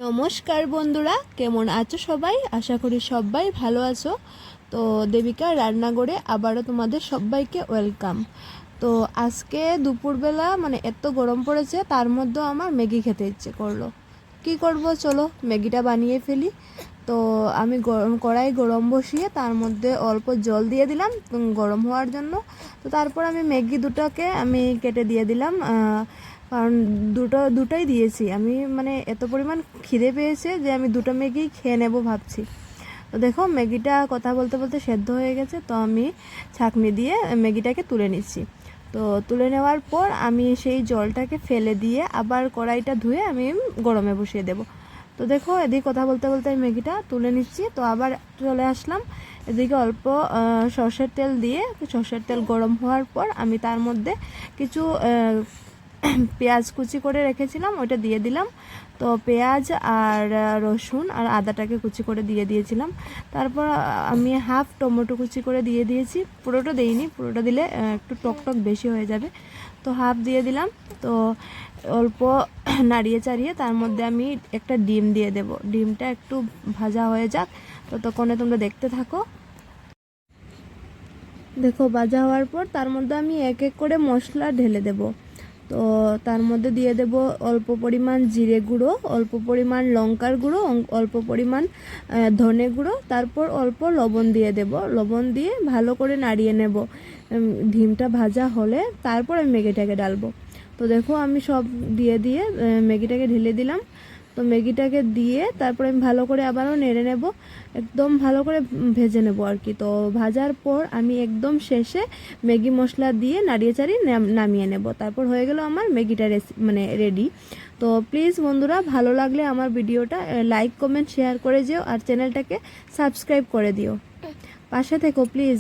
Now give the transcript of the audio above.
নমস্কার বন্ধুরা, কেমন আছো সবাই? আশা করি সবাই ভালো আছো। তো দেবিকা রান্নাঘরে আবারও তোমাদের সবাইকে ওয়েলকাম। তো আজকে দুপুরবেলা এত গরম পড়েছে, তার মধ্যেও আমার ম্যাগি খেতে ইচ্ছে করলো। কি করব, চলো ম্যাগিটা বানিয়ে ফেলি। তো আমি কড়াই গরম বসিয়ে তার মধ্যে অল্প জল দিয়ে দিলাম গরম হওয়ার জন্য। তো তারপর আমি ম্যাগি দুটোকে আমি কেটে দিয়ে দিলাম, কারণ দুটোই দিয়েছি আমি। এত পরিমাণ খিদে পেয়েছে যে আমি দুটো ম্যাগি খেয়ে নেব ভাবছি। তো দেখো ম্যাগিটা কথা বলতে বলতে সেদ্ধ হয়ে গেছে। তো আমি ছাঁকনি দিয়ে ম্যাগিটাকে তুলে নিচ্ছি। তো তুলে নেওয়ার পর আমি সেই জলটাকে ফেলে দিয়ে আবার কড়াইটা ধুয়ে আমি গরমে বসিয়ে দেব। তো দেখো এদিকে কথা বলতে বলতে আমি ম্যাগিটা তুলে নিচ্ছি। তো আবার চলে আসলাম এদিকে অল্প সর্ষের তেল দিয়ে। সর্ষের তেল গরম হওয়ার পর আমি তার মধ্যে কিছু পেঁয়াজ কুচি করে রেখেছিলাম, ওইটা দিয়ে দিলাম। তো পেঁয়াজ আর রসুন আর আদাটাকে কুচি করে দিয়ে দিয়েছিলাম। তারপর আমি হাফ টমেটো কুচি করে দিয়ে দিয়েছি, পুরোটা দিইনি, পুরোটা দিলে একটু টক বেশি হয়ে যাবে। তো হাফ দিয়ে দিলাম। তো অল্প নাড়িয়ে চাড়িয়ে তার মধ্যে আমি একটা ডিম দিয়ে দেব। ডিমটা একটু ভাজা হয়ে যাক, ততক্ষণে তোমরা দেখতে থাকো। দেখো ভাজা হওয়ার পর তার মধ্যে আমি এক এক করে মশলা ঢেলে দেব। তো তার মধ্যে দিয়ে দেব অল্প পরিমাণ জিরে গুঁড়ো, অল্প পরিমাণ লঙ্কার গুঁড়ো, অল্প পরিমাণ ধনে গুঁড়ো, তারপর অল্প লবণ দিয়ে দেব। লবণ দিয়ে ভালো করে নাড়িয়ে নেব। ডিমটা ভাজা হলে তারপর আমি ম্যাগিটাকে ডালবো। তো দেখো আমি সব দিয়ে ম্যাগিটাকে ঢেলে দিলাম। তো ম্যাগিটাকে দিয়ে তারপর আমি ভালো করে আবারও নেড়ে নেব, একদম ভালো করে ভেজে নেব আর কি। তো ভাজার পর আমি একদম শেষে ম্যাগি মশলা দিয়ে নাড়িয়ে চাড়িয়ে নামিয়ে নেব। তারপর হয়ে গেল আমার ম্যাগিটা রেডি। তো প্লিজ বন্ধুরা, ভালো লাগলে আমার ভিডিওটা লাইক কমেন্ট শেয়ার করে যেও, আর চ্যানেলটাকে সাবস্ক্রাইব করে দিও। পাশে থেকো প্লিজ।